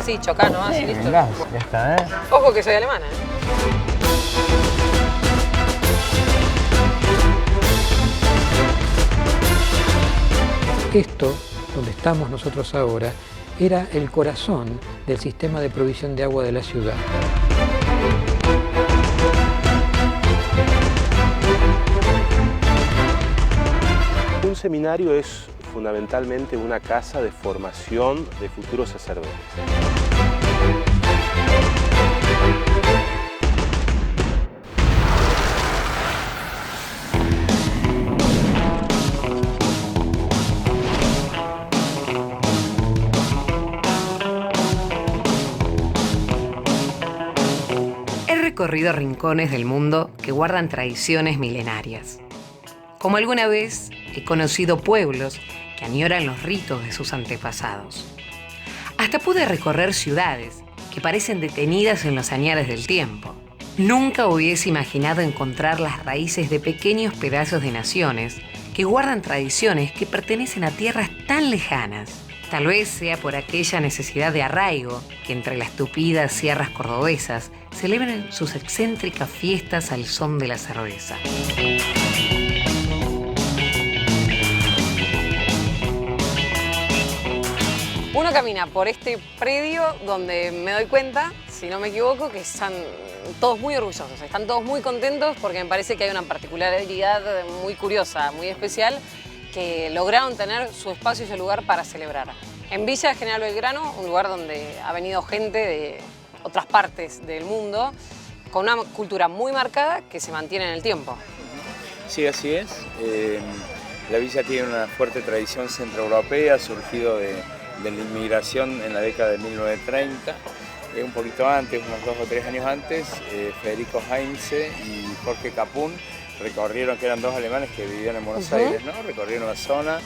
así, chocá nomás y listo. Venga, ya está, ¿eh? Ojo que soy alemana, ¿eh? Esto, donde estamos nosotros ahora, era el corazón del sistema de provisión de agua de la ciudad. Un seminario es fundamentalmente una casa de formación de futuros sacerdotes. He recorrido rincones del mundo que guardan tradiciones milenarias. Como alguna vez he conocido pueblos que añoran los ritos de sus antepasados. Hasta pude recorrer ciudades que parecen detenidas en los añares del tiempo. Nunca hubiese imaginado encontrar las raíces de pequeños pedazos de naciones que guardan tradiciones que pertenecen a tierras tan lejanas. Tal vez sea por aquella necesidad de arraigo que entre las tupidas sierras cordobesas celebran sus excéntricas fiestas al son de la cerveza. Uno camina por este predio donde me doy cuenta, si no me equivoco, que están todos muy orgullosos, están todos muy contentos porque me parece que hay una particularidad muy curiosa, muy especial, que lograron tener su espacio y su lugar para celebrar. En Villa General Belgrano, un lugar donde ha venido gente de otras partes del mundo, con una cultura muy marcada que se mantiene en el tiempo. Sí, así es. La villa tiene una fuerte tradición centroeuropea, surgido de la inmigración en la década de 1930. Un poquito antes, unos 2 o 3 años antes, Federico Heinze y Jorge Capún recorrieron, que eran 2 alemanes que vivían en Buenos Aires, ¿no? Recorrieron la zona.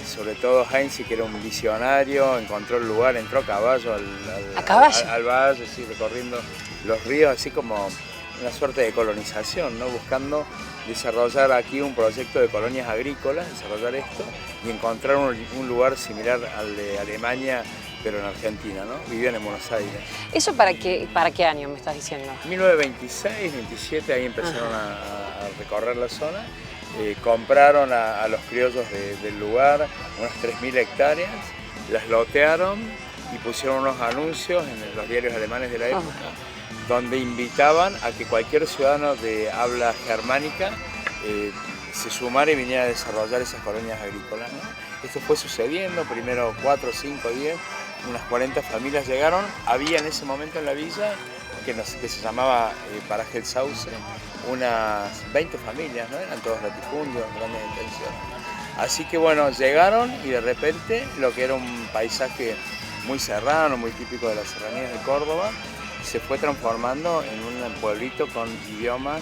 Sobre todo Heinze, que era un visionario, encontró el lugar, entró a caballo al valle, sí, recorriendo los ríos, así como una suerte de colonización, ¿no? Buscando desarrollar aquí un proyecto de colonias agrícolas, desarrollar esto y encontrar un lugar similar al de Alemania, pero en Argentina, ¿no? Vivían en Buenos Aires. ¿Eso para qué año me estás diciendo? 1926, 27, ahí empezaron a recorrer la zona. Compraron a los criollos del lugar unas 3.000 hectáreas, las lotearon y pusieron unos anuncios en los diarios alemanes de la época, donde invitaban a que cualquier ciudadano de habla germánica se sumara y viniera a desarrollar esas colonias agrícolas, ¿no? Esto fue sucediendo, primero 4, 5, 10, unas 40 familias llegaron. Había en ese momento en la villa, que se llamaba Paraje El Sauce, unas 20 familias, ¿no? Eran todos latifundios, grandes intenciones. Así que bueno, llegaron y de repente lo que era un paisaje muy serrano, muy típico de las serranías de Córdoba, se fue transformando en un pueblito con idiomas,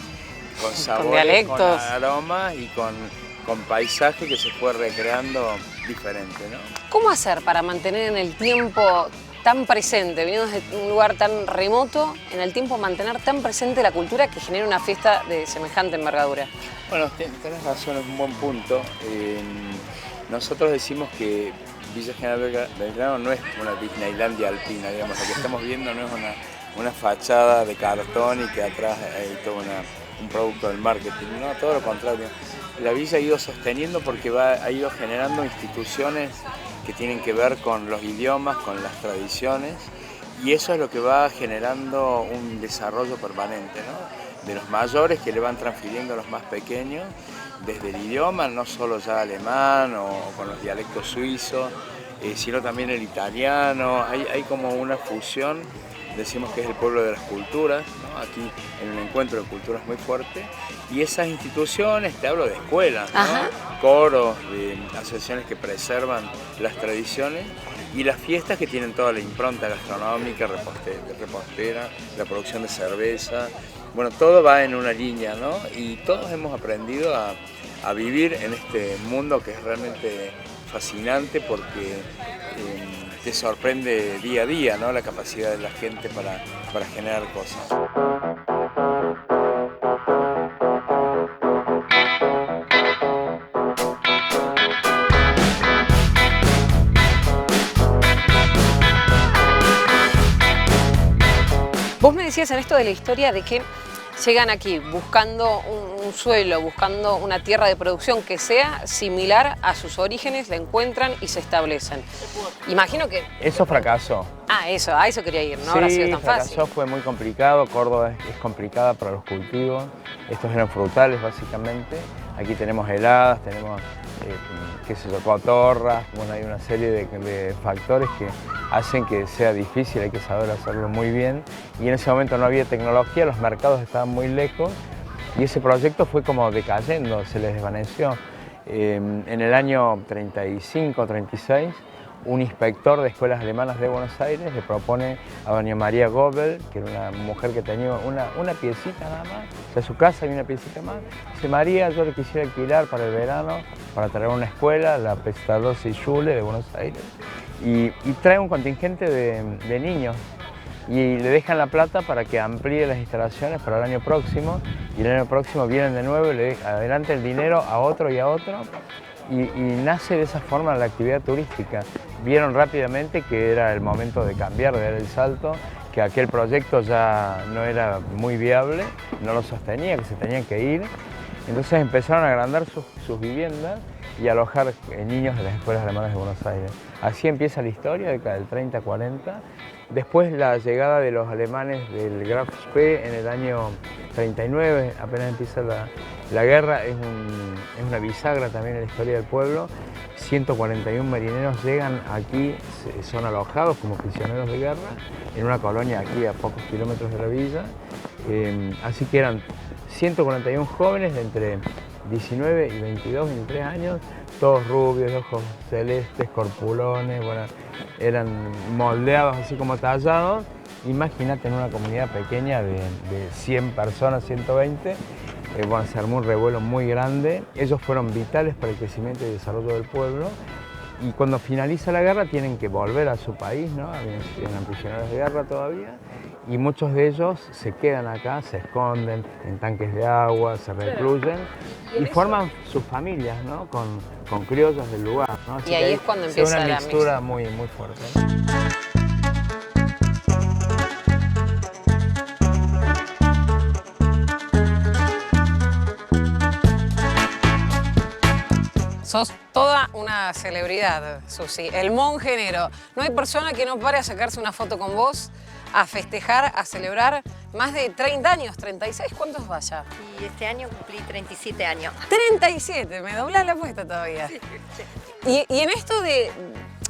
con sabores, con dialectos, con aromas y con paisaje que se fue recreando diferente, ¿no? ¿Cómo hacer para mantener en el tiempo tan presente, viniendo de un lugar tan remoto, en el tiempo mantener tan presente la cultura que genera una fiesta de semejante envergadura? Bueno, tenés razón, es un buen punto. Nosotros decimos que Villa General Belgrano no es una Disneylandia alpina, digamos, lo que estamos viendo no es una fachada de cartón y que atrás hay todo un producto del marketing, no, todo lo contrario. La villa ha ido sosteniendo porque ha ido generando instituciones que tienen que ver con los idiomas, con las tradiciones, y eso es lo que va generando un desarrollo permanente, ¿no? De los mayores que le van transfiriendo a los más pequeños, desde el idioma, no solo ya alemán o con los dialectos suizos, sino también el italiano. Hay como una fusión, decimos que es el pueblo de las culturas, ¿no? Aquí en un encuentro de culturas muy fuerte, y esas instituciones, te hablo de escuelas, ¿no? Coros, de asociaciones que preservan las tradiciones y las fiestas que tienen toda la impronta gastronómica, repostera, la producción de cerveza. Bueno, todo va en una línea, ¿no? Y todos hemos aprendido a vivir en este mundo que es realmente fascinante porque te sorprende día a día, ¿no? La capacidad de la gente para generar cosas. decías en esto de la historia de que llegan aquí buscando un suelo, buscando una tierra de producción que sea similar a sus orígenes, la encuentran y se establecen. Imagino que... Eso fracasó. Ah, eso, a eso quería ir, no Sí, habrá sido tan fracasó, fácil. fue muy complicado. Córdoba es complicada para los cultivos. Estos eran frutales básicamente. Aquí tenemos heladas, tenemos qué sé yo, cotorras. Bueno, hay una serie de factores que hacen que sea difícil, hay que saber hacerlo muy bien. Y en ese momento no había tecnología, los mercados estaban muy lejos y ese proyecto fue como decayendo, se les desvaneció. En el año 35, 36, un inspector de escuelas alemanas de Buenos Aires le propone a doña María Goebel, que era una mujer que tenía una piecita nada más, o sea, su casa había una piecita más. Dice, María, yo le quisiera alquilar para el verano, para traer una escuela, la Pestalozzi Schule de Buenos Aires, y trae un contingente de niños. Y le dejan la plata para que amplíe las instalaciones para el año próximo, y el año próximo vienen de nuevo y le adelanta el dinero a otro y a otro. Y nace de esa forma la actividad turística. Vieron rápidamente que era el momento de cambiar, de dar el salto, que aquel proyecto ya no era muy viable, no lo sostenía, que se tenían que ir. Entonces empezaron a agrandar sus viviendas y alojar niños de las escuelas alemanas de Buenos Aires. Así empieza la historia, década del 30-40. Después la llegada de los alemanes del Graf Spee en el año 39, apenas empieza la guerra, es una bisagra también en la historia del pueblo. 141 marineros llegan aquí, son alojados como prisioneros de guerra en una colonia aquí a pocos kilómetros de la villa. Así que eran 141 jóvenes de entre 19 y 22, 23 años, todos rubios, de ojos celestes, corpulones, bueno, eran moldeados así como tallados. Imagínate en una comunidad pequeña de 100 personas, 120, bueno, se armó un revuelo muy grande. Ellos fueron vitales para el crecimiento y desarrollo del pueblo. Y cuando finaliza la guerra tienen que volver a su país, ¿no? Eran prisioneros de guerra todavía. Y muchos de ellos se quedan acá, se esconden en tanques de agua, se recluyen y forman sus familias, ¿no? con criollos del lugar, ¿no? Así y ahí es cuando empieza una la mixtura muy, muy fuerte. Sos toda una celebridad, Susi. El monjenero. No hay persona que no pare a sacarse una foto con vos, a festejar, a celebrar más de 30 años, 36, ¿cuántos vaya? Y este año cumplí 37 años. 37, me doblás la apuesta todavía. Sí, sí. Y en esto de,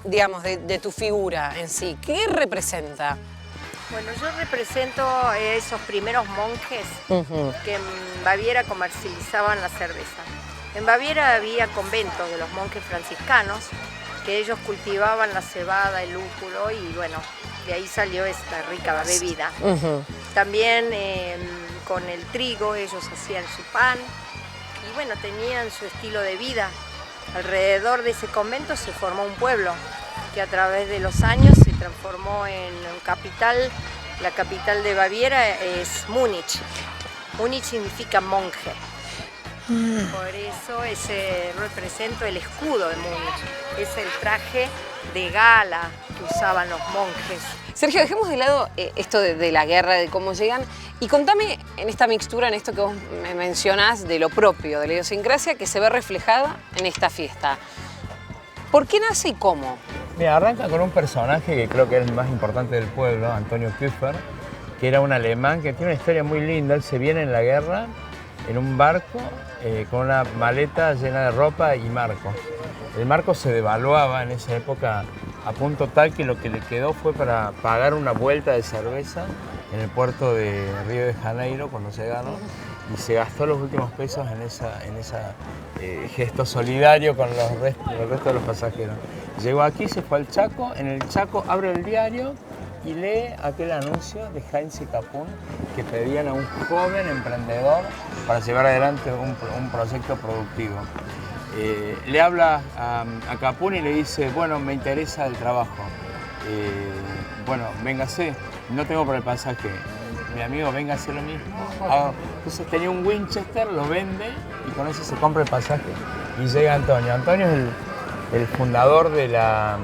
digamos, de tu figura en sí, ¿qué representa? Bueno, yo represento a esos primeros monjes que en Baviera comercializaban la cerveza. En Baviera había conventos de los monjes franciscanos que ellos cultivaban la cebada, el lúpulo y bueno, de ahí salió esta rica bebida. También con el trigo ellos hacían su pan y bueno, tenían su estilo de vida. Alrededor de ese convento se formó un pueblo que a través de los años se transformó en capital. La capital de Baviera es Múnich. Múnich significa monje. Por eso represento el escudo de Múnich. Es el traje de gala que usaban los monjes. Sergio, dejemos de lado esto de la guerra, de cómo llegan, y contame en esta mixtura, en esto que vos me mencionás de lo propio, de la idiosincrasia que se ve reflejada en esta fiesta. ¿Por qué nace y cómo? Mira, arranca con un personaje que creo que es el más importante del pueblo, Antonio Küfer, que era un alemán que tiene una historia muy linda. Él se viene en la guerra en un barco con una maleta llena de ropa y marcos. El marco se devaluaba en esa época a punto tal que lo que le quedó fue para pagar una vuelta de cerveza en el puerto de Río de Janeiro cuando llegaron, y se gastó los últimos pesos en ese gesto solidario con el resto de los pasajeros. Llegó aquí, se fue al Chaco, en el Chaco abre el diario y lee aquel anuncio de Heinz y Capun que pedían a un joven emprendedor para llevar adelante un proyecto productivo. Le habla a Capun y le dice, bueno, me interesa el trabajo, bueno, véngase, no tengo para el pasaje, mi amigo, véngase lo mismo. Entonces tenía un Winchester, lo vende y con eso se compra el pasaje y llega Antonio. Antonio es el fundador de la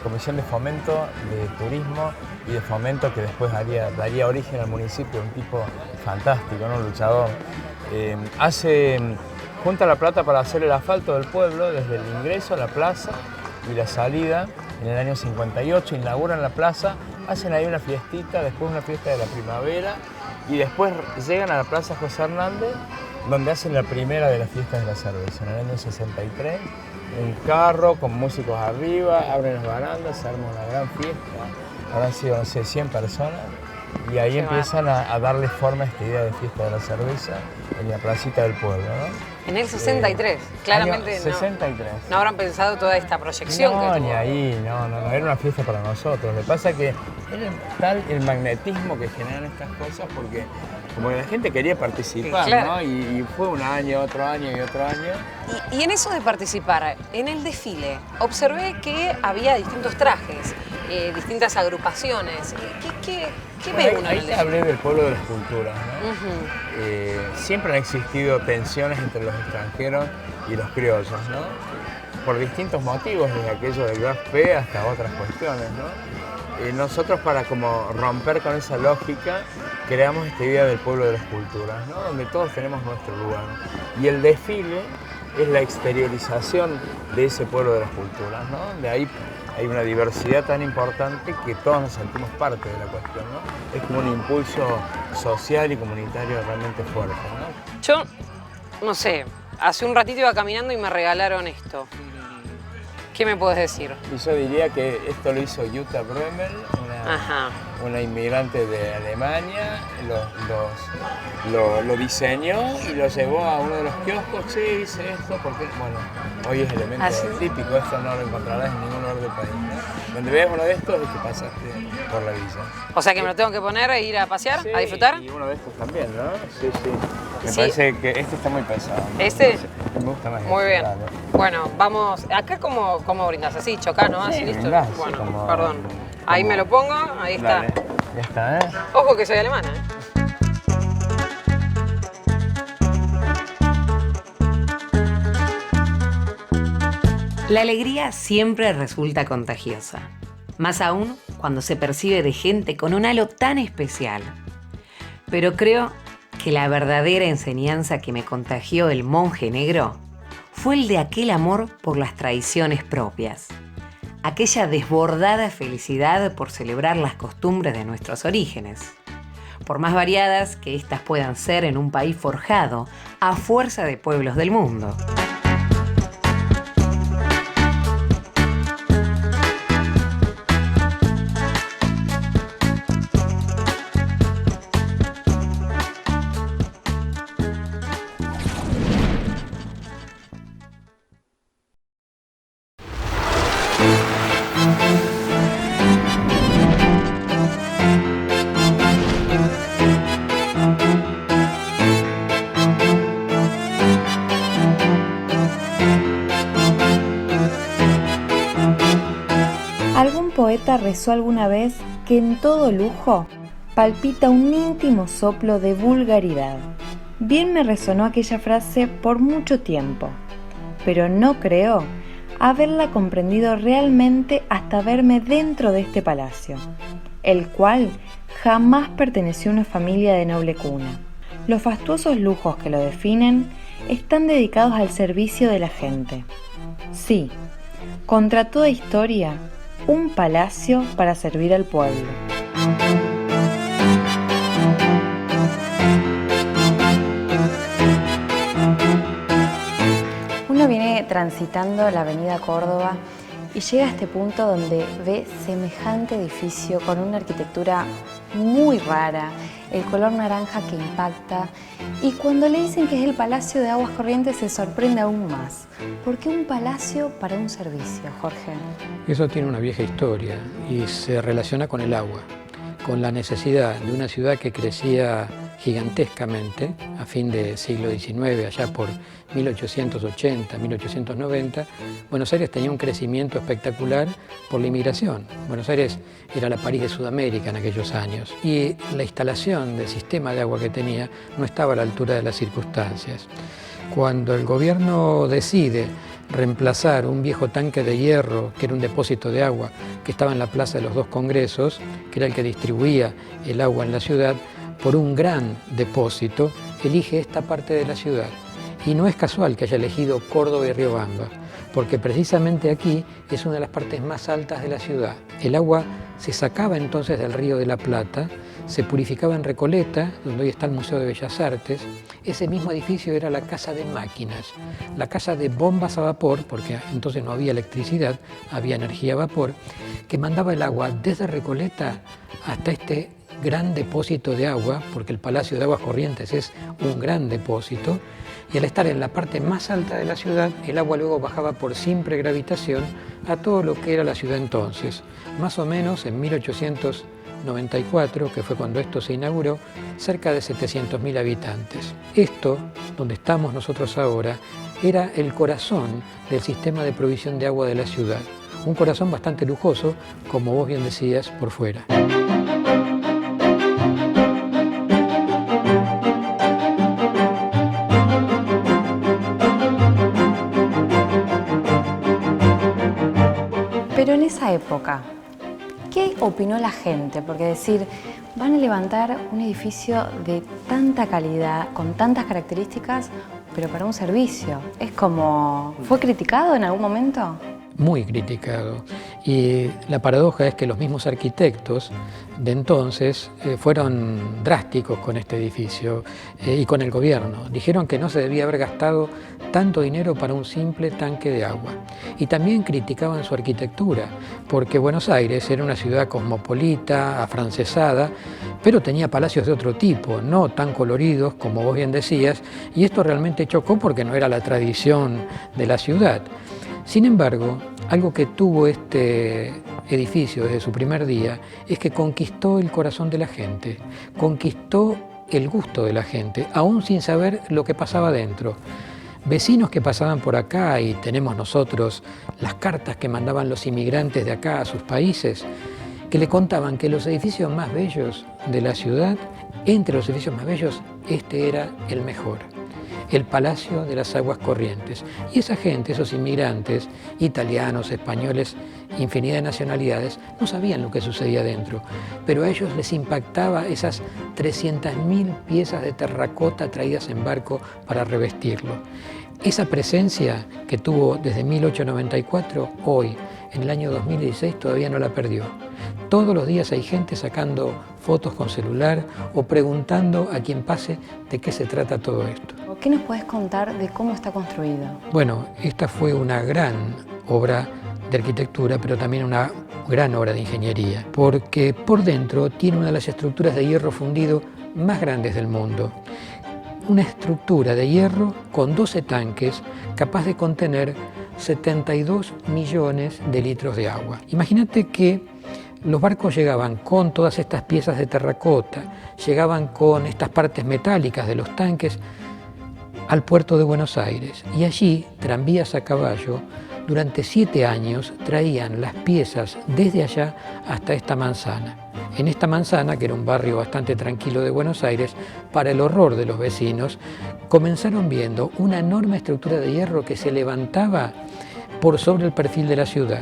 Comisión de Fomento de Turismo y de Fomento, que después daría origen al municipio, un tipo fantástico, ¿no? Un luchador. Junta la plata para hacer el asfalto del pueblo, desde el ingreso a la plaza y la salida. En el año 58 inauguran la plaza, hacen ahí una fiestita, después una fiesta de la primavera, y después llegan a la Plaza José Hernández, donde hacen la primera de las fiestas de la cerveza, en el año 63. Un carro con músicos arriba, abren las barandas, se arma una gran fiesta, habrán sido, no sé, 100 personas, y ahí empiezan a darle forma a esta idea de fiesta de la cerveza en la placita del pueblo, ¿no? En el 63, claramente año 63. No habrán pensado toda esta proyección que tuvo. Ni ahí, no, era una fiesta para nosotros. Lo que pasa es que era tal el magnetismo que generan estas cosas, porque como que la gente quería participar, claro, ¿no? Y fue un año, otro año y otro año. Y en eso de participar, en el desfile, observé que había distintos trajes, distintas agrupaciones. ¿Qué ve uno en el Ahí te desfile? hablé del pueblo de las culturas, ¿no? Siempre han existido tensiones entre los extranjeros y los criollos, ¿no? Por distintos motivos, desde aquello del GAFP hasta otras cuestiones, ¿no? Nosotros, para como romper con esa lógica, creamos esta idea del pueblo de las culturas, ¿no? Donde todos tenemos nuestro lugar. Y el desfile es la exteriorización de ese pueblo de las culturas, ¿no? De ahí hay una diversidad tan importante que todos nos sentimos parte de la cuestión, ¿no? Es como un impulso social y comunitario realmente fuerte, ¿no? Yo, no sé, hace un ratito iba caminando y me regalaron esto. ¿Qué me puedes decir? Y yo diría que esto lo hizo Jutta Brömmel, una inmigrante de Alemania, lo diseñó y lo llevó a uno de los kioscos. Sí, hice esto porque, bueno, hoy es elemento típico, esto no lo encontrarás en ningún lugar del país, ¿no? Donde veas uno de estos es que pasaste por la villa. O sea que me lo tengo que poner e ir a pasear, a disfrutar. Y uno de estos también, ¿no? Sí. Me parece que este está muy pesado, ¿no? ¿Este? Me gusta más. Muy bien. Claro. Bueno, vamos. ¿Acá cómo brindás? ¿Así? ¿Chocás nomás y listo? Brindás, Bueno, como, perdón. Ahí me lo pongo, ahí está. Dale, ya está, ¿eh? Ojo que soy alemana, ¿eh? La alegría siempre resulta contagiosa, más aún cuando se percibe de gente con un halo tan especial. Pero creo que la verdadera enseñanza que me contagió el monje negro fue el de aquel amor por las tradiciones propias, aquella desbordada felicidad por celebrar las costumbres de nuestros orígenes, por más variadas que éstas puedan ser en un país forjado a fuerza de pueblos del mundo. Algún poeta rezó alguna vez que en todo lujo palpita un íntimo soplo de vulgaridad. Bien me resonó aquella frase por mucho tiempo, pero no creo haberla comprendido realmente hasta verme dentro de este palacio, el cual jamás perteneció a una familia de noble cuna. Los fastuosos lujos que lo definen están dedicados al servicio de la gente. Sí, contra toda historia, un palacio para servir al pueblo. Uno viene transitando la avenida Córdoba y llega a este punto donde ve semejante edificio con una arquitectura muy rara, el color naranja que impacta, y cuando le dicen que es el Palacio de Aguas Corrientes se sorprende aún más. ¿Por qué un palacio para un servicio, Jorge? Eso tiene una vieja historia y se relaciona con el agua, con la necesidad de una ciudad que crecía gigantescamente a fin del siglo XIX, allá por 1880, 1890, Buenos Aires tenía un crecimiento espectacular por la inmigración. Buenos Aires era la París de Sudamérica en aquellos años y la instalación del sistema de agua que tenía no estaba a la altura de las circunstancias. Cuando el gobierno decide reemplazar un viejo tanque de hierro, que era un depósito de agua, que estaba en la Plaza de los Dos Congresos, que era el que distribuía el agua en la ciudad, por un gran depósito, elige esta parte de la ciudad. Y no es casual que haya elegido Córdoba y Riobamba, porque precisamente aquí es una de las partes más altas de la ciudad. El agua se sacaba entonces del río de la Plata, se purificaba en Recoleta, donde hoy está el Museo de Bellas Artes. Ese mismo edificio era la casa de máquinas, la casa de bombas a vapor, porque entonces no había electricidad, había energía a vapor, que mandaba el agua desde Recoleta hasta este gran depósito de agua, porque el Palacio de Aguas Corrientes es un gran depósito, y al estar en la parte más alta de la ciudad, el agua luego bajaba por simple gravitación a todo lo que era la ciudad entonces. Más o menos en 1894, que fue cuando esto se inauguró, cerca de 700.000 habitantes. Esto, donde estamos nosotros ahora, era el corazón del sistema de provisión de agua de la ciudad. Un corazón bastante lujoso, como vos bien decías, por fuera. Pero en esa época, ¿qué opinó la gente? Porque decir, van a levantar un edificio de tanta calidad, con tantas características, pero para un servicio. Es como, ¿fue criticado en algún momento? Muy criticado. Y la paradoja es que los mismos arquitectos de entonces fueron drásticos con este edificio y con el gobierno. Dijeron que no se debía haber gastado tanto dinero para un simple tanque de agua. Y también criticaban su arquitectura, porque Buenos Aires era una ciudad cosmopolita, afrancesada, pero tenía palacios de otro tipo, no tan coloridos como vos bien decías, y esto realmente chocó porque no era la tradición de la ciudad. Sin embargo, algo que tuvo este edificio desde su primer día es que conquistó el corazón de la gente, conquistó el gusto de la gente, aún sin saber lo que pasaba dentro. Vecinos que pasaban por acá, y tenemos nosotros las cartas que mandaban los inmigrantes de acá a sus países, que le contaban que los edificios más bellos de la ciudad, entre los edificios más bellos, este era el mejor. El Palacio de las Aguas Corrientes. Y esa gente, esos inmigrantes, italianos, españoles, infinidad de nacionalidades, no sabían lo que sucedía dentro, pero a ellos les impactaba esas 300.000 piezas de terracota traídas en barco para revestirlo. Esa presencia que tuvo desde 1894, hoy, en el año 2016, todavía no la perdió. Todos los días hay gente sacando fotos con celular o preguntando a quien pase de qué se trata todo esto. ¿Qué nos podés contar de cómo está construido? Bueno, esta fue una gran obra de arquitectura, pero también una gran obra de ingeniería, porque por dentro tiene una de las estructuras de hierro fundido más grandes del mundo. Una estructura de hierro con 12 tanques capaz de contener 72 millones de litros de agua. Imagínate que los barcos llegaban con todas estas piezas de terracota, llegaban con estas partes metálicas de los tanques al puerto de Buenos Aires, y allí, tranvías a caballo, durante 7 años traían las piezas desde allá hasta esta manzana. En esta manzana, que era un barrio bastante tranquilo de Buenos Aires, para el horror de los vecinos, comenzaron viendo una enorme estructura de hierro que se levantaba por sobre el perfil de la ciudad.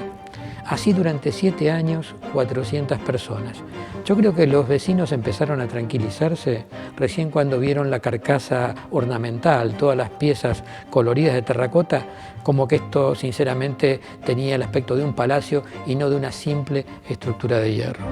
Así durante 7 años, 400 personas. Yo creo que los vecinos empezaron a tranquilizarse recién cuando vieron la carcasa ornamental, todas las piezas coloridas de terracota, como que esto sinceramente tenía el aspecto de un palacio y no de una simple estructura de hierro.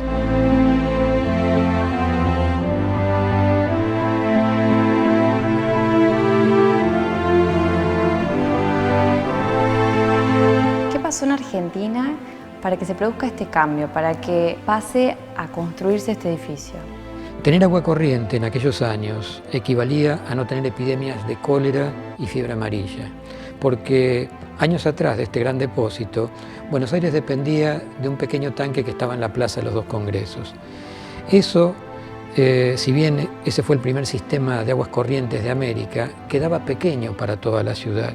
¿Qué pasó en Argentina para que se produzca este cambio, para que pase a construirse este edificio? Tener agua corriente en aquellos años equivalía a no tener epidemias de cólera y fiebre amarilla, porque años atrás de este gran depósito, Buenos Aires dependía de un pequeño tanque que estaba en la Plaza de los Dos Congresos. Eso, si bien ese fue el primer sistema de aguas corrientes de América, quedaba pequeño para toda la ciudad.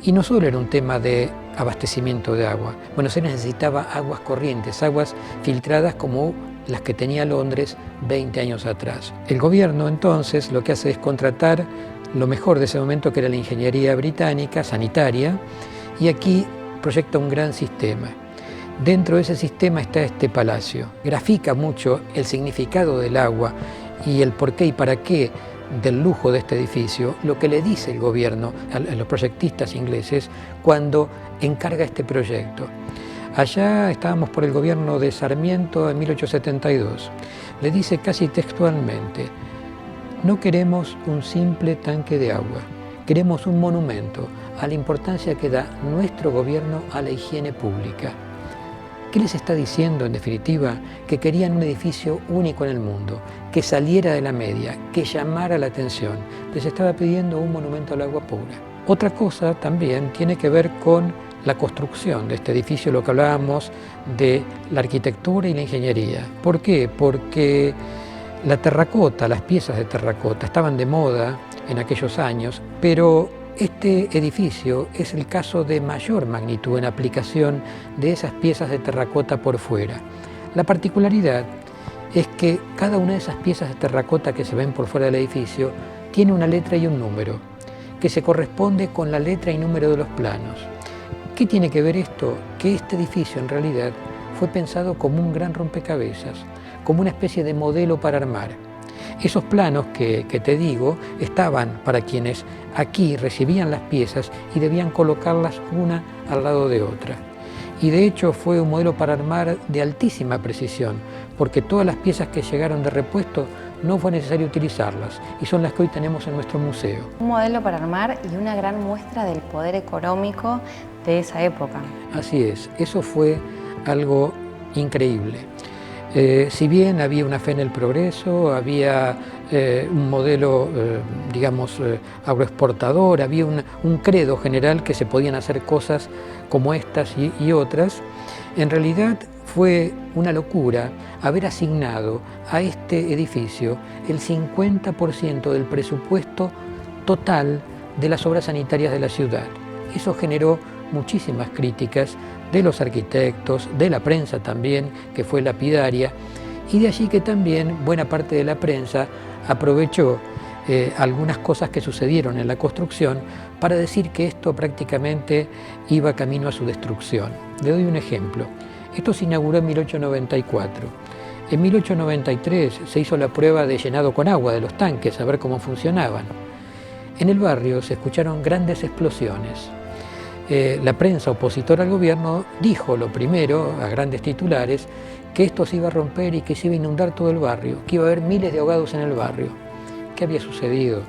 Y no solo era un tema de abastecimiento de agua. Buenos Aires necesitaba aguas corrientes, aguas filtradas como las que tenía Londres 20 años atrás. El gobierno entonces lo que hace es contratar lo mejor de ese momento, que era la ingeniería británica, sanitaria, y aquí proyecta un gran sistema. Dentro de ese sistema está este palacio. Grafica mucho el significado del agua y el por qué y para qué del lujo de este edificio, lo que le dice el gobierno a los proyectistas ingleses cuando encarga este proyecto. Allá estábamos por el gobierno de Sarmiento en 1872. Le dice casi textualmente: no queremos un simple tanque de agua, queremos un monumento a la importancia que da nuestro gobierno a la higiene pública. ¿Qué les está diciendo, en definitiva? Que querían un edificio único en el mundo, que saliera de la media, que llamara la atención. Les estaba pidiendo un monumento al agua pura. Otra cosa también tiene que ver con la construcción de este edificio, lo que hablábamos de la arquitectura y la ingeniería. ¿Por qué? Porque la terracota, las piezas de terracota estaban de moda en aquellos años, pero este edificio es el caso de mayor magnitud en aplicación de esas piezas de terracota por fuera. La particularidad es que cada una de esas piezas de terracota que se ven por fuera del edificio tiene una letra y un número, que se corresponde con la letra y número de los planos. ¿Qué tiene que ver esto? Que este edificio en realidad fue pensado como un gran rompecabezas, como una especie de modelo para armar. Esos planos que te digo estaban para quienes aquí recibían las piezas y debían colocarlas una al lado de otra. Y de hecho fue un modelo para armar de altísima precisión, porque todas las piezas que llegaron de repuesto no fue necesario utilizarlas y son las que hoy tenemos en nuestro museo. Un modelo para armar y una gran muestra del poder económico de esa época. Así es, eso fue algo increíble. Si bien había una fe en el progreso, había un modelo, agroexportador, había un credo general que se podían hacer cosas como estas y otras, en realidad fue una locura haber asignado a este edificio el 50% del presupuesto total de las obras sanitarias de la ciudad. Eso generó muchísimas críticas de los arquitectos, de la prensa también, que fue lapidaria, y de allí que también buena parte de la prensa aprovechó algunas cosas que sucedieron en la construcción para decir que esto prácticamente iba camino a su destrucción. Le doy un ejemplo. Esto se inauguró en 1894. En 1893 se hizo la prueba de llenado con agua de los tanques, a ver cómo funcionaban. En el barrio se escucharon grandes explosiones. La prensa opositora al gobierno dijo lo primero, a grandes titulares, que esto se iba a romper y que se iba a inundar todo el barrio, que iba a haber miles de ahogados en el barrio. ¿Qué había sucedido?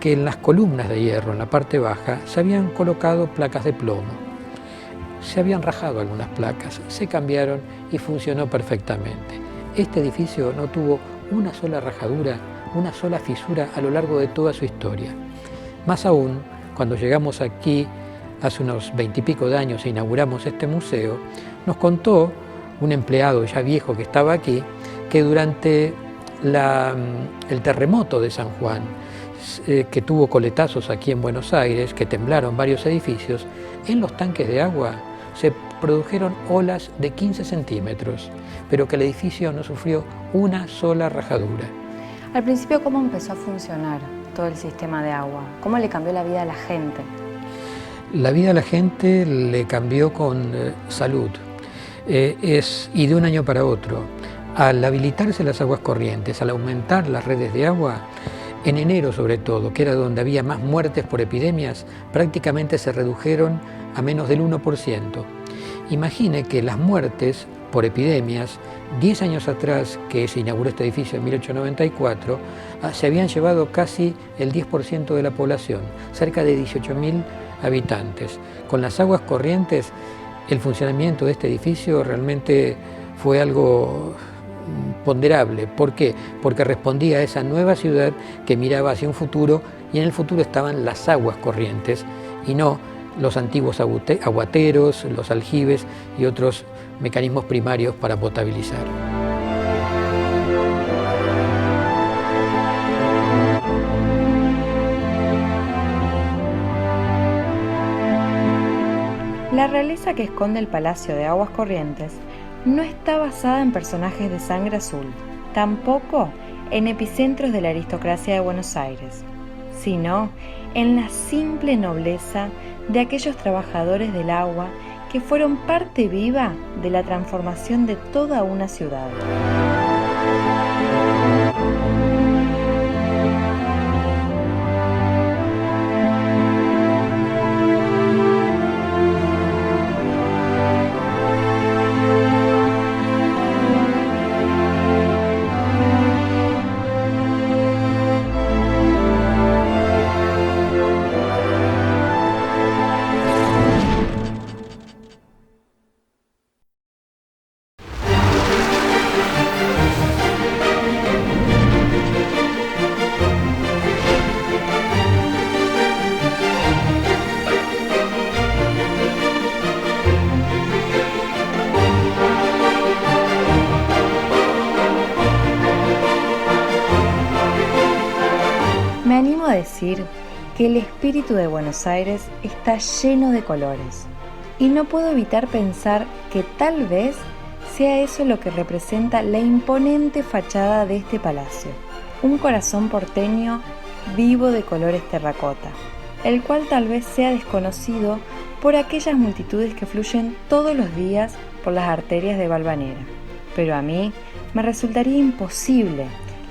Que en las columnas de hierro, en la parte baja, se habían colocado placas de plomo. Se habían rajado algunas placas, se cambiaron y funcionó perfectamente. Este edificio no tuvo una sola rajadura, una sola fisura a lo largo de toda su historia. Más aún, cuando llegamos aquí, hace unos 20 y pico de años e inauguramos este museo, nos contó un empleado ya viejo que estaba aquí, que durante el terremoto de San Juan, que tuvo coletazos aquí en Buenos Aires, que temblaron varios edificios, en los tanques de agua se produjeron olas de 15 centímetros, pero que el edificio no sufrió una sola rajadura. Al principio, ¿cómo empezó a funcionar todo el sistema de agua? ¿Cómo le cambió la vida a la gente? La vida a la gente le cambió con salud, y de un año para otro. Al habilitarse las aguas corrientes, al aumentar las redes de agua, en enero sobre todo, que era donde había más muertes por epidemias, prácticamente se redujeron a menos del 1%. Imagine que las muertes por epidemias, 10 años atrás que se inauguró este edificio en 1894, se habían llevado casi el 10% de la población, cerca de 18.000 habitantes. Con las aguas corrientes, el funcionamiento de este edificio realmente fue algo ponderable. ¿Por qué? Porque respondía a esa nueva ciudad que miraba hacia un futuro, y en el futuro estaban las aguas corrientes y no los antiguos aguateros, los aljibes y otros mecanismos primarios para potabilizar. La realeza que esconde el Palacio de Aguas Corrientes no está basada en personajes de sangre azul, tampoco en epicentros de la aristocracia de Buenos Aires, sino en la simple nobleza de aquellos trabajadores del agua que fueron parte viva de la transformación de toda una ciudad. Me animo a decir que el espíritu de Buenos Aires está lleno de colores y no puedo evitar pensar que tal vez sea eso lo que representa la imponente fachada de este palacio, un corazón porteño vivo de colores terracota, el cual tal vez sea desconocido por aquellas multitudes que fluyen todos los días por las arterias de Valvanera. Pero a mí me resultaría imposible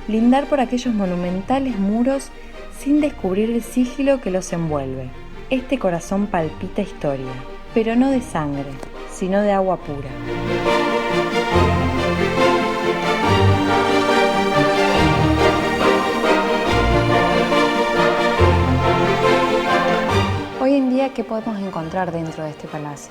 lindar por aquellos monumentales muros sin descubrir el sigilo que los envuelve. Este corazón palpita historia, pero no de sangre, sino de agua pura. Hoy en día, ¿qué podemos encontrar dentro de este palacio?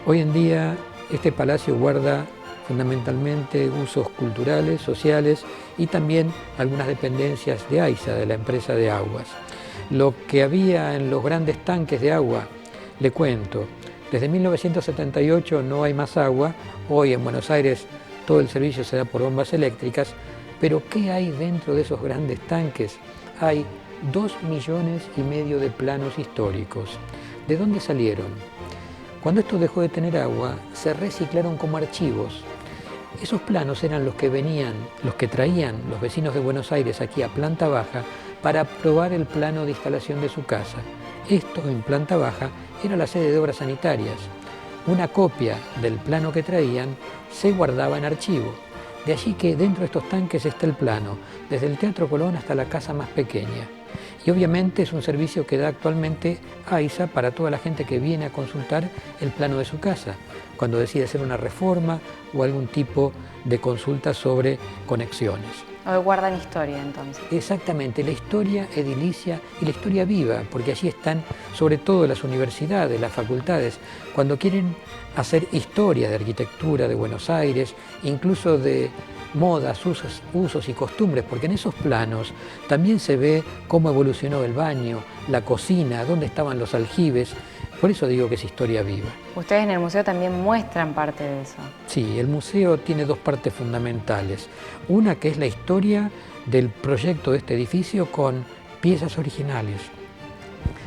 Hoy en día, este palacio guarda fundamentalmente usos culturales, sociales y también algunas dependencias de AISA, de la empresa de aguas. Lo que había en los grandes tanques de agua, le cuento, desde 1978 no hay más agua, hoy en Buenos Aires todo el servicio se da por bombas eléctricas, pero ¿qué hay dentro de esos grandes tanques? Hay 2,5 millones de planos históricos. ¿De dónde salieron? Cuando esto dejó de tener agua, se reciclaron como archivos. Esos planos eran los que traían los vecinos de Buenos Aires aquí a planta baja para aprobar el plano de instalación de su casa. Esto en planta baja era la sede de obras sanitarias. Una copia del plano que traían se guardaba en archivo. De allí que dentro de estos tanques está el plano, desde el Teatro Colón hasta la casa más pequeña. Y obviamente es un servicio que da actualmente AISA para toda la gente que viene a consultar el plano de su casa, cuando decide hacer una reforma o algún tipo de consulta sobre conexiones. Hoy guardan historia, entonces. Exactamente, la historia edilicia y la historia viva, porque allí están sobre todo las universidades, las facultades, cuando quieren hacer historia de arquitectura de Buenos Aires, incluso de modas, usos y costumbres, porque en esos planos también se ve cómo evolucionó el baño, la cocina, dónde estaban los aljibes. Por eso digo que es historia viva. Ustedes en el museo también muestran parte de eso. Sí, el museo tiene dos partes fundamentales. Una que es la historia del proyecto de este edificio con piezas originales,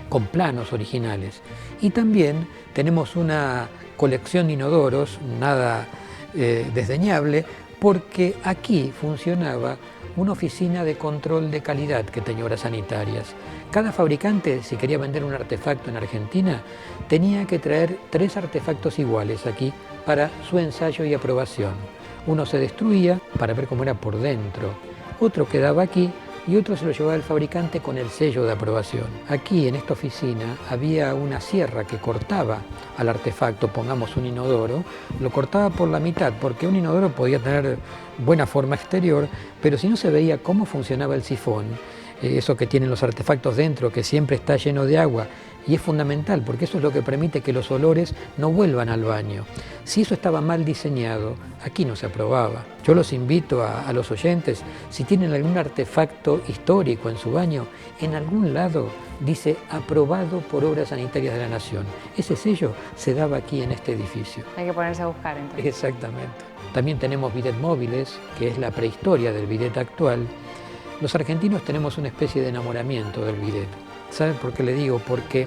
con planos originales. Y también tenemos una colección de inodoros, nada desdeñable, porque aquí funcionaba una oficina de control de calidad que tenía obras sanitarias. Cada fabricante, si quería vender un artefacto en Argentina, tenía que traer 3 artefactos iguales aquí para su ensayo y aprobación. Uno se destruía para ver cómo era por dentro, otro quedaba aquí y otro se lo llevaba el fabricante con el sello de aprobación. Aquí en esta oficina había una sierra que cortaba al artefacto, pongamos un inodoro, lo cortaba por la mitad, porque un inodoro podía tener buena forma exterior, pero si no se veía cómo funcionaba el sifón, eso que tienen los artefactos dentro, que siempre está lleno de agua, y es fundamental, porque eso es lo que permite que los olores no vuelvan al baño. Si eso estaba mal diseñado, aquí no se aprobaba. Yo los invito a los oyentes, si tienen algún artefacto histórico en su baño, en algún lado dice aprobado por Obras Sanitarias de la Nación. Ese sello se daba aquí en este edificio. Hay que ponerse a buscar entonces. Exactamente. También tenemos bidet móviles, que es la prehistoria del bidet actual. Los argentinos tenemos una especie de enamoramiento del bidet. ¿Saben por qué le digo? Porque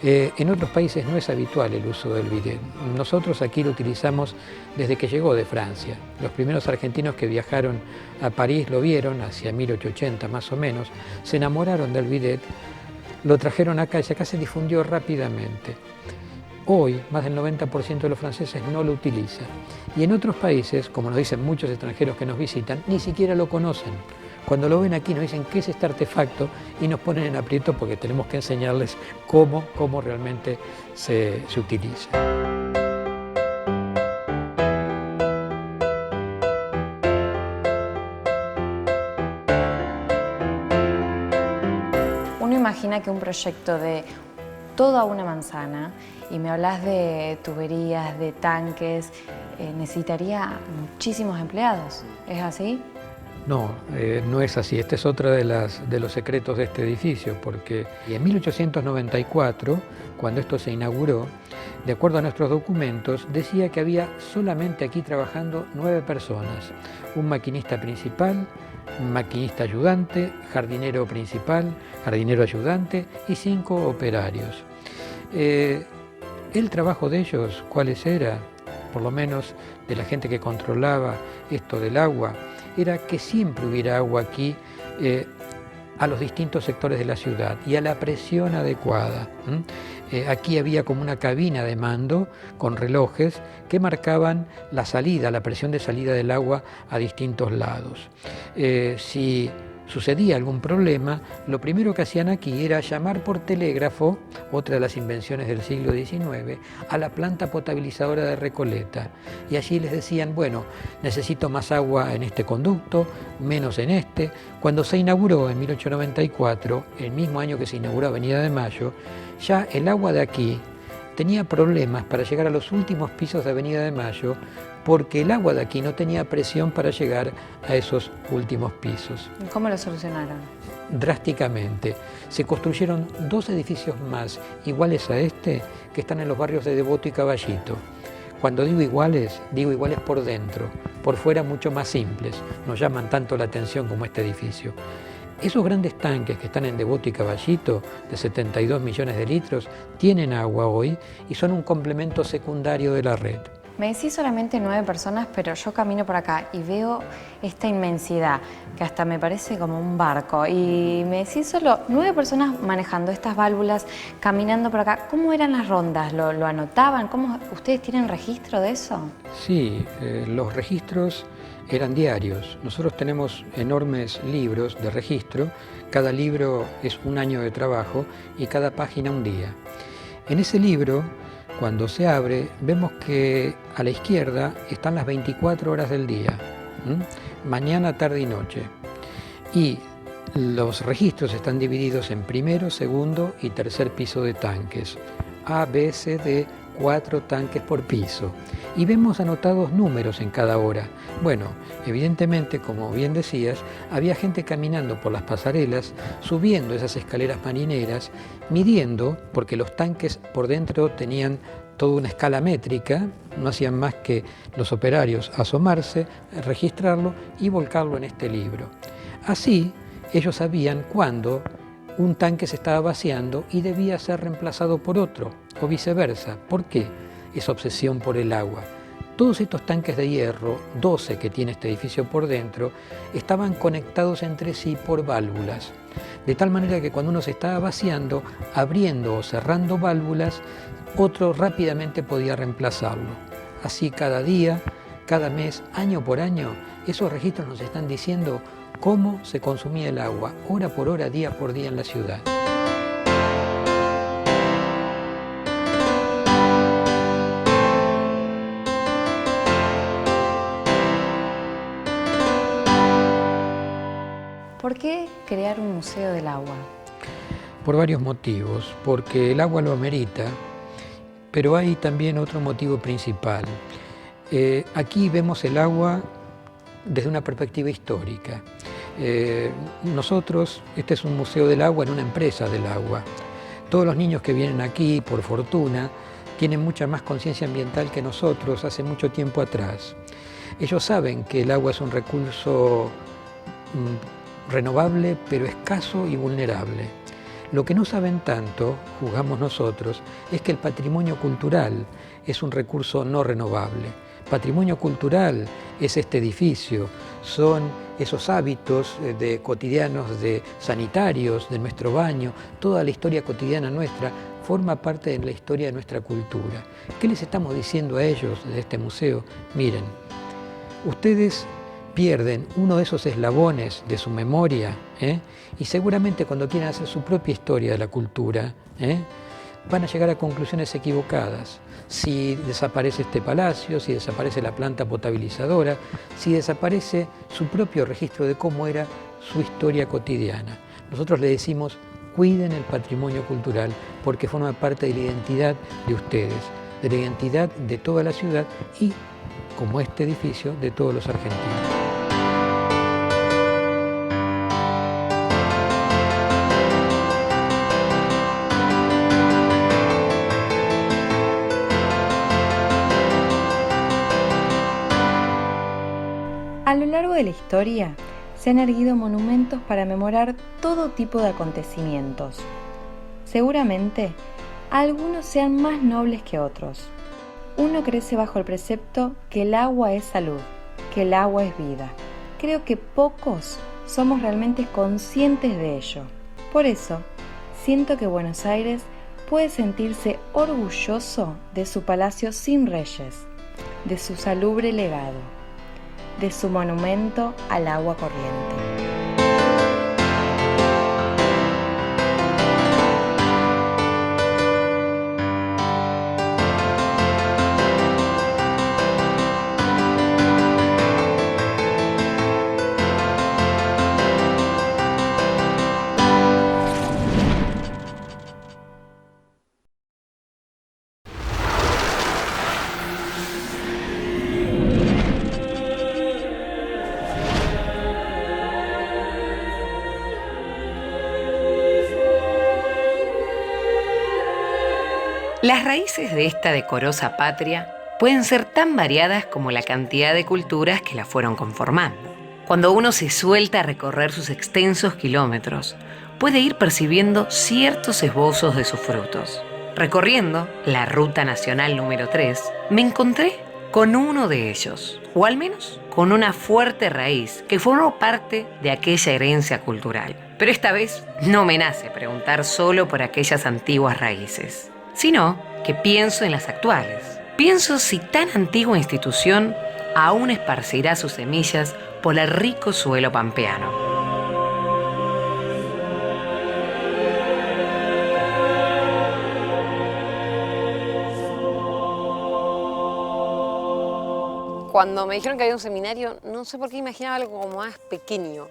en otros países no es habitual el uso del bidet. Nosotros aquí lo utilizamos desde que llegó de Francia. Los primeros argentinos que viajaron a París lo vieron, hacia 1880 más o menos, se enamoraron del bidet, lo trajeron acá y acá se difundió rápidamente. Hoy, más del 90% de los franceses no lo utilizan. Y en otros países, como nos dicen muchos extranjeros que nos visitan, ni siquiera lo conocen. Cuando lo ven aquí nos dicen qué es este artefacto y nos ponen en aprieto porque tenemos que enseñarles cómo realmente se utiliza. Uno imagina que un proyecto de toda una manzana, y me hablas de tuberías, de tanques, necesitaría muchísimos empleados. ¿Es así? No, no es así. Este es otro de los secretos de este edificio, porque en 1894, cuando esto se inauguró, de acuerdo a nuestros documentos, decía que había solamente aquí trabajando 9 personas. Un maquinista principal, un maquinista ayudante, jardinero principal, jardinero ayudante y 5 operarios. El trabajo de ellos, ¿cuáles era? Por lo menos de la gente que controlaba esto del agua, era que siempre hubiera agua aquí a los distintos sectores de la ciudad y a la presión adecuada. Aquí había como una cabina de mando con relojes que marcaban la salida, la presión de salida del agua a distintos lados. Si sucedía algún problema, lo primero que hacían aquí era llamar por telégrafo, otra de las invenciones del siglo XIX, a la planta potabilizadora de Recoleta. Y allí les decían, bueno, necesito más agua en este conducto, menos en este. Cuando se inauguró en 1894, el mismo año que se inauguró Avenida de Mayo, ya el agua de aquí tenía problemas para llegar a los últimos pisos de Avenida de Mayo, porque el agua de aquí no tenía presión para llegar a esos últimos pisos. ¿Cómo lo solucionaron? Drásticamente. Se construyeron 2 edificios más iguales a este que están en los barrios de Devoto y Caballito. Cuando digo iguales por dentro, por fuera mucho más simples, no llaman tanto la atención como este edificio. Esos grandes tanques que están en Devoto y Caballito, de 72 millones de litros, tienen agua hoy y son un complemento secundario de la red. Me decís solamente 9 personas, pero yo camino por acá y veo esta inmensidad, que hasta me parece como un barco. Y me decís solo 9 personas manejando estas válvulas, caminando por acá. ¿Cómo eran las rondas? ¿Lo anotaban? ¿Ustedes tienen registro de eso? Sí, los registros eran diarios. Nosotros tenemos enormes libros de registro. Cada libro es un año de trabajo y cada página un día. En ese libro, cuando se abre, vemos que a la izquierda están las 24 horas del día, mañana, tarde y noche. Y los registros están divididos en primero, segundo y tercer piso de tanques. A, B, C, D, 4 tanques por piso. Y vemos anotados números en cada hora. Bueno, evidentemente, como bien decías, había gente caminando por las pasarelas, subiendo esas escaleras marineras, midiendo, porque los tanques por dentro tenían toda una escala métrica, no hacían más que los operarios asomarse, registrarlo y volcarlo en este libro. Así, ellos sabían cuándo un tanque se estaba vaciando y debía ser reemplazado por otro, o viceversa. ¿Por qué esa obsesión por el agua? Todos estos tanques de hierro, 12 que tiene este edificio por dentro, estaban conectados entre sí por válvulas. De tal manera que cuando uno se estaba vaciando, abriendo o cerrando válvulas, otro rápidamente podía reemplazarlo. Así cada día, cada mes, año por año, esos registros nos están diciendo cómo se consumía el agua, hora por hora, día por día en la ciudad. ¿Por qué crear un museo del agua? Por varios motivos, porque el agua lo amerita, pero hay también otro motivo principal. Aquí vemos el agua desde una perspectiva histórica. Nosotros, este es un museo del agua en una empresa del agua. Todos los niños que vienen aquí, por fortuna, tienen mucha más conciencia ambiental que nosotros hace mucho tiempo atrás. Ellos saben que el agua es un recurso renovable, pero escaso y vulnerable. Lo que no saben tanto, juzgamos nosotros, es que el patrimonio cultural es un recurso no renovable. Patrimonio cultural es este edificio, son esos hábitos cotidianos, sanitarios, de nuestro baño, toda la historia cotidiana nuestra forma parte de la historia de nuestra cultura. ¿Qué les estamos diciendo a ellos de este museo? Miren, ustedes pierden uno de esos eslabones de su memoria, y seguramente cuando quieran hacer su propia historia de la cultura, van a llegar a conclusiones equivocadas. Si desaparece este palacio, si desaparece la planta potabilizadora, si desaparece su propio registro de cómo era su historia cotidiana. Nosotros le decimos, cuiden el patrimonio cultural porque forma parte de la identidad de ustedes, de la identidad de toda la ciudad y, como este edificio, de todos los argentinos. A lo largo de la historia se han erguido monumentos para memorar todo tipo de acontecimientos. Seguramente, algunos sean más nobles que otros. Uno crece bajo el precepto que el agua es salud, que el agua es vida. Creo que pocos somos realmente conscientes de ello. Por eso, siento que Buenos Aires puede sentirse orgulloso de su palacio sin reyes, de su salubre legado, de su monumento al agua corriente. Las raíces de esta decorosa patria pueden ser tan variadas como la cantidad de culturas que la fueron conformando. Cuando uno se suelta a recorrer sus extensos kilómetros, puede ir percibiendo ciertos esbozos de sus frutos. Recorriendo la Ruta Nacional número 3, me encontré con uno de ellos, o al menos con una fuerte raíz que formó parte de aquella herencia cultural. Pero esta vez no me nace preguntar solo por aquellas antiguas raíces, sino que pienso en las actuales. Pienso si tan antigua institución aún esparcirá sus semillas por el rico suelo pampeano. Cuando me dijeron que había un seminario, no sé por qué imaginaba algo como más pequeño.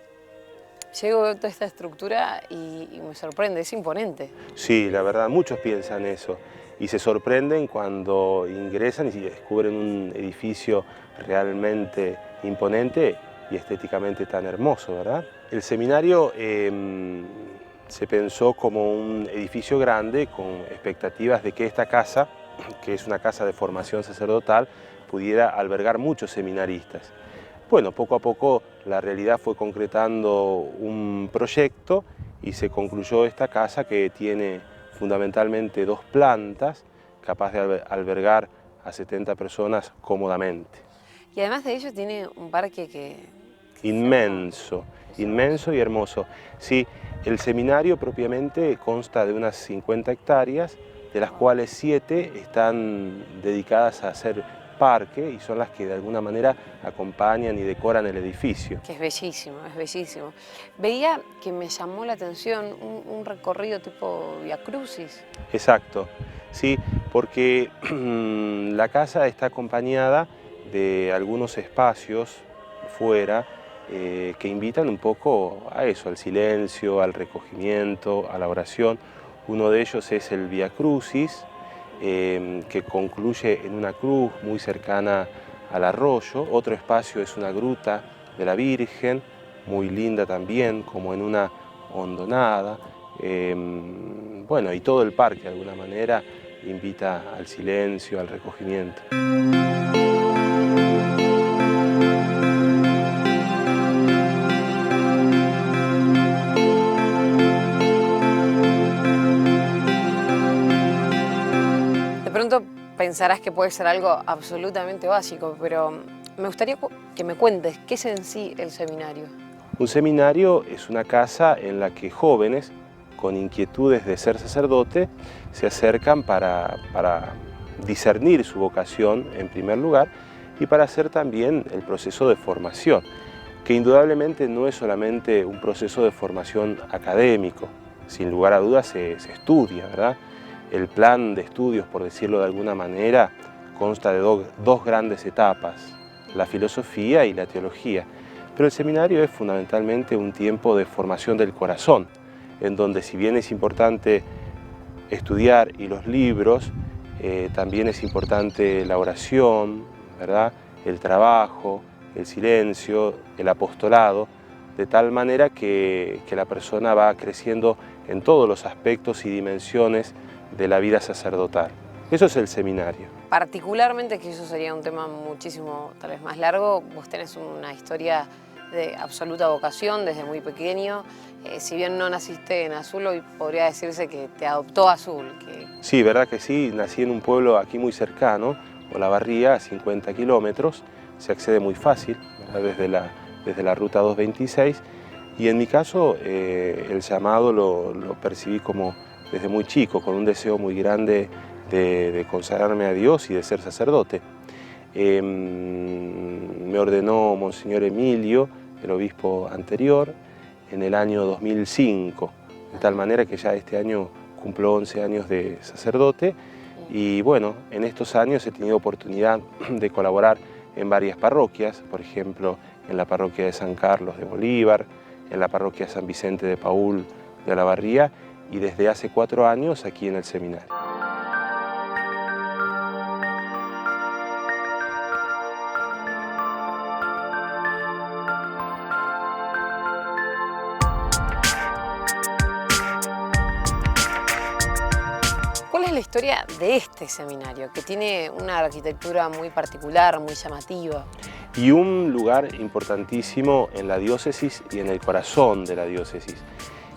Llego a toda esta estructura y me sorprende, es imponente. Sí, la verdad, muchos piensan eso y se sorprenden cuando ingresan y descubren un edificio realmente imponente y estéticamente tan hermoso, ¿verdad? El seminario se pensó como un edificio grande con expectativas de que esta casa, que es una casa de formación sacerdotal, pudiera albergar muchos seminaristas. Bueno, poco a poco la realidad fue concretando un proyecto y se concluyó esta casa que tiene fundamentalmente 2 plantas, capaz de albergar a 70 personas cómodamente. Y además de ello tiene un parque que Inmenso, inmenso y hermoso. Sí, el seminario propiamente consta de unas 50 hectáreas, de las cuales 7 están dedicadas a hacer parque y son las que de alguna manera acompañan y decoran el edificio. Que es bellísimo, es bellísimo. Veía que me llamó la atención un recorrido tipo Via Crucis. Exacto, sí, porque la casa está acompañada de algunos espacios fuera que invitan un poco a eso, al silencio, al recogimiento, a la oración. Uno de ellos es el Via Crucis, que concluye en una cruz muy cercana al arroyo. Otro espacio es una gruta de la Virgen, muy linda también, como en una hondonada. Bueno, y todo el parque de alguna manera invita al silencio, al recogimiento. pensarás que puede ser algo absolutamente básico, pero me gustaría que me cuentes qué es en sí el seminario. Un seminario es una casa en la que jóvenes con inquietudes de ser sacerdote se acercan para discernir su vocación en primer lugar y para hacer también el proceso de formación, que indudablemente no es solamente un proceso de formación académico, sin lugar a dudas se estudia, ¿verdad? El plan de estudios, por decirlo de alguna manera, consta de dos grandes etapas, la filosofía y la teología, pero el seminario es fundamentalmente un tiempo de formación del corazón, en donde si bien es importante estudiar y los libros, también es importante la oración, ¿verdad? El trabajo, el silencio, el apostolado, de tal manera que la persona va creciendo en todos los aspectos y dimensiones de la vida sacerdotal. Eso es el seminario. Particularmente, que eso sería un tema muchísimo, tal vez más largo, vos tenés una historia de absoluta vocación desde muy pequeño. Si bien no naciste en Azul, hoy podría decirse que te adoptó Azul. Sí, verdad que sí, nací en un pueblo aquí muy cercano, Olavarría, a 50 kilómetros, se accede muy fácil, ¿verdad? Desde la ruta 226, y en mi caso el llamado lo percibí como desde muy chico, con un deseo muy grande de consagrarme a Dios y de ser sacerdote. Me ordenó Monseñor Emilio, el obispo anterior, en el año 2005, de tal manera que ya este año cumplo 11 años de sacerdote y bueno, en estos años he tenido oportunidad de colaborar en varias parroquias, por ejemplo, en la parroquia de San Carlos de Bolívar, en la parroquia San Vicente de Paúl de Olavarría y desde hace 4 años aquí en el seminario. ¿Cuál es la historia de este seminario, que tiene una arquitectura muy particular, muy llamativa? Y un lugar importantísimo en la diócesis y en el corazón de la diócesis.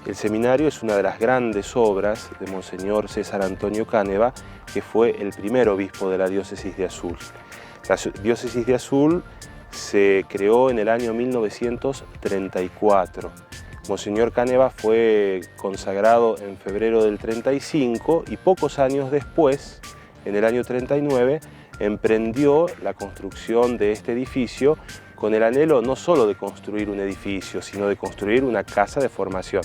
El seminario es una de las grandes obras de Monseñor César Antonio Cáneva, que fue el primer obispo de la diócesis de Azul. La diócesis de Azul se creó en el año 1934. Monseñor Cáneva fue consagrado en febrero del 35 y pocos años después, en el año 39, emprendió la construcción de este edificio con el anhelo no solo de construir un edificio, sino de construir una casa de formación.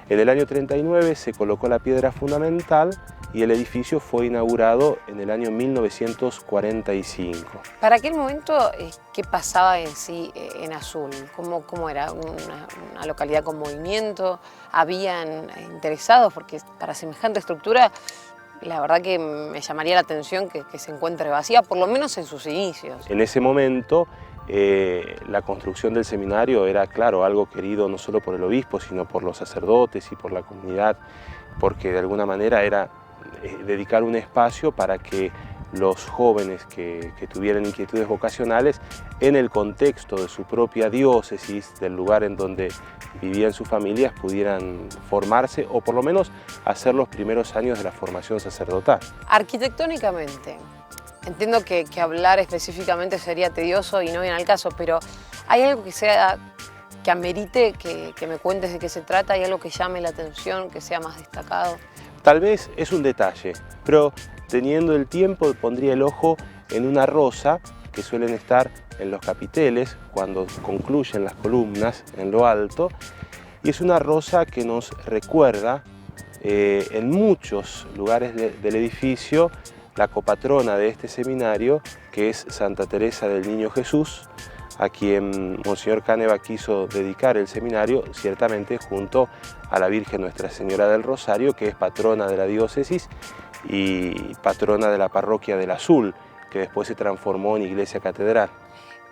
En el año 39 se colocó la piedra fundamental y el edificio fue inaugurado en el año 1945. Para aquel momento, ¿qué pasaba en sí en Azul? ¿Cómo era? ¿Una localidad con movimiento? ¿Habían interesados? Porque para semejante estructura, la verdad que me llamaría la atención que se encuentre vacía, por lo menos en sus inicios. En ese momento, la construcción del seminario era, claro, algo querido no solo por el obispo, sino por los sacerdotes y por la comunidad, porque de alguna manera era dedicar un espacio para que los jóvenes que tuvieran inquietudes vocacionales, en el contexto de su propia diócesis, del lugar en donde vivían sus familias, pudieran formarse o por lo menos hacer los primeros años de la formación sacerdotal. Arquitectónicamente, entiendo que hablar específicamente sería tedioso y no viene al caso, pero ¿hay algo que amerite que me cuentes de qué se trata? ¿Hay algo que llame la atención, que sea más destacado? Tal vez es un detalle, pero teniendo el tiempo pondría el ojo en una rosa que suelen estar en los capiteles cuando concluyen las columnas en lo alto, y es una rosa que nos recuerda en muchos lugares del edificio la copatrona de este seminario, que es Santa Teresa del Niño Jesús, a quien Monseñor Cáneva quiso dedicar el seminario, ciertamente junto a la Virgen Nuestra Señora del Rosario, que es patrona de la diócesis y patrona de la parroquia del Azul, que después se transformó en iglesia catedral.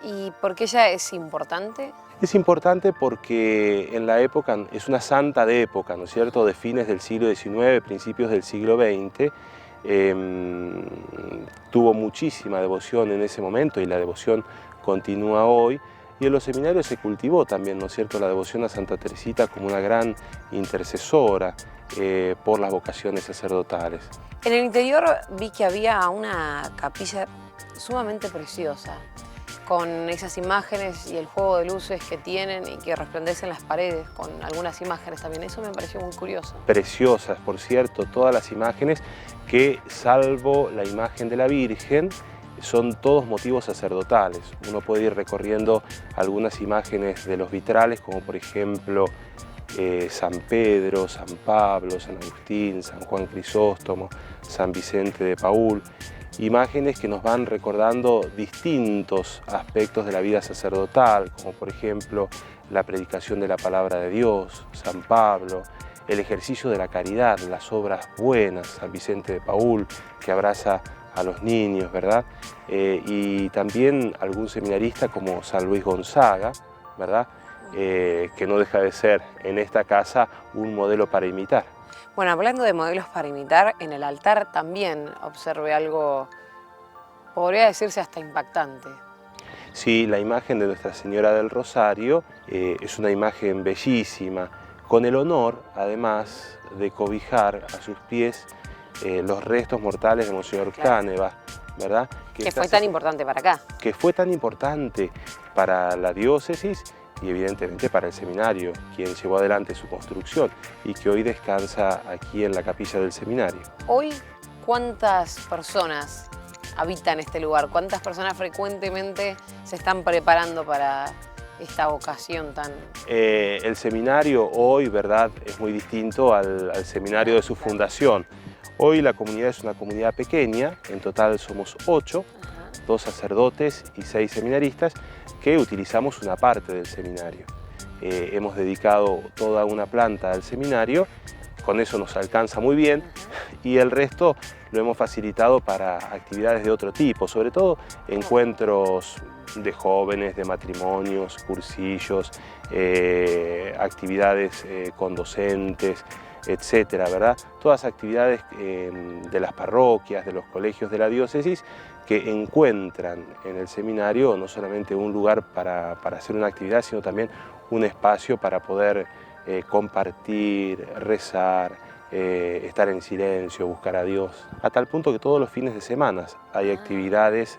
¿Y por qué ella es importante? Es importante porque en la época, es una santa de época, ¿no es cierto?, de fines del siglo XIX, principios del siglo XX, tuvo muchísima devoción en ese momento y la devoción continúa hoy Y en los seminarios se cultivó también, ¿no es cierto?, la devoción a Santa Teresita como una gran intercesora por las vocaciones sacerdotales. En el interior vi que había una capilla sumamente preciosa, con esas imágenes y el juego de luces que tienen y que resplandecen las paredes, con algunas imágenes también. Eso me pareció muy curioso. Preciosas, por cierto, todas las imágenes que, salvo la imagen de la Virgen, son todos motivos sacerdotales. Uno puede ir recorriendo algunas imágenes de los vitrales, como por ejemplo San Pedro, San Pablo, San Agustín, San Juan Crisóstomo, San Vicente de Paúl. Imágenes que nos van recordando distintos aspectos de la vida sacerdotal, como por ejemplo la predicación de la palabra de Dios, San Pablo, el ejercicio de la caridad, las obras buenas, San Vicente de Paúl, que abraza a los niños, ¿verdad? Y también algún seminarista como San Luis Gonzaga, ¿verdad? Que no deja de ser en esta casa un modelo para imitar. Bueno, hablando de modelos para imitar, en el altar también observé algo, podría decirse hasta impactante. Sí, la imagen de Nuestra Señora del Rosario es una imagen bellísima, con el honor, además, de cobijar a sus pies los restos mortales de Monseñor Cáneva, ¿verdad? Que fue tan importante para acá. Que fue tan importante para la diócesis y evidentemente para el seminario, quien llevó adelante su construcción y que hoy descansa aquí en la capilla del seminario. Hoy, ¿cuántas personas habitan este lugar? ¿Cuántas personas frecuentemente se están preparando para esta vocación tan...? El seminario hoy, ¿verdad?, es muy distinto al seminario de su fundación. Hoy la comunidad es una comunidad pequeña, en total somos 8, 2 sacerdotes y 6 seminaristas, que utilizamos una parte del seminario. Hemos dedicado toda una planta al seminario, con eso nos alcanza muy bien, y el resto lo hemos facilitado para actividades de otro tipo, sobre todo encuentros de jóvenes, de matrimonios, cursillos, actividades con docentes, etcétera, ¿verdad? Todas actividades de las parroquias, de los colegios de la diócesis, que encuentran en el seminario no solamente un lugar para hacer una actividad, sino también un espacio para poder compartir, rezar, estar en silencio, buscar a Dios. A tal punto que todos los fines de semana hay actividades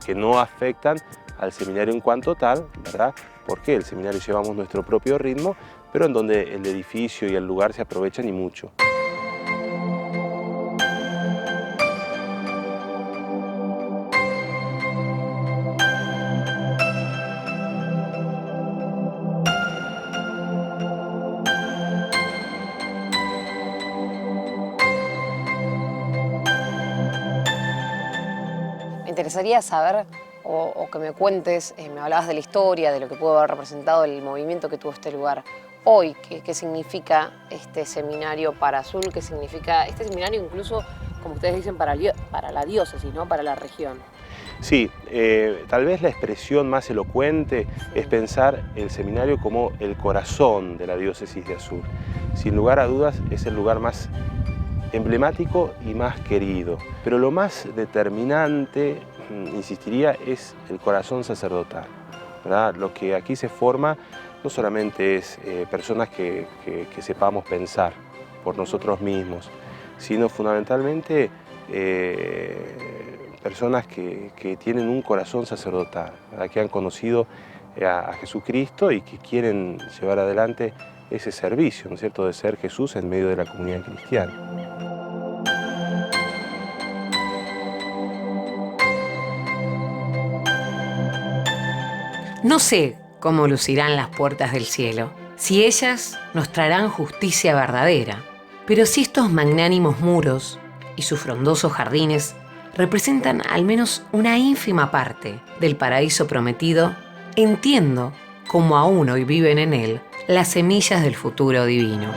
que no afectan al seminario en cuanto tal, ¿verdad? Porque el seminario llevamos nuestro propio ritmo, pero en donde el edificio y el lugar se aprovechan y mucho. Me interesaría saber, o que me cuentes, me hablabas de la historia, de lo que pudo haber representado el movimiento que tuvo este lugar. Hoy, ¿qué significa este seminario para Azul? ¿Qué significa este seminario incluso, como ustedes dicen, para la diócesis, ¿no? Para la región? Sí, tal vez la expresión más elocuente es pensar el seminario como el corazón de la diócesis de Azul. Sin lugar a dudas es el lugar más emblemático y más querido, pero lo más determinante, insistiría, es el corazón sacerdotal, ¿verdad? Lo que aquí se forma no solamente es personas que sepamos pensar por nosotros mismos, sino fundamentalmente personas que tienen un corazón sacerdotal, ¿verdad? Que han conocido a Jesucristo y que quieren llevar adelante ese servicio, ¿no es cierto?, de ser Jesús en medio de la comunidad cristiana. No sé cómo lucirán las puertas del cielo, si ellas nos traerán justicia verdadera, pero si estos magnánimos muros y sus frondosos jardines representan al menos una ínfima parte del paraíso prometido, entiendo cómo aún hoy viven en él las semillas del futuro divino.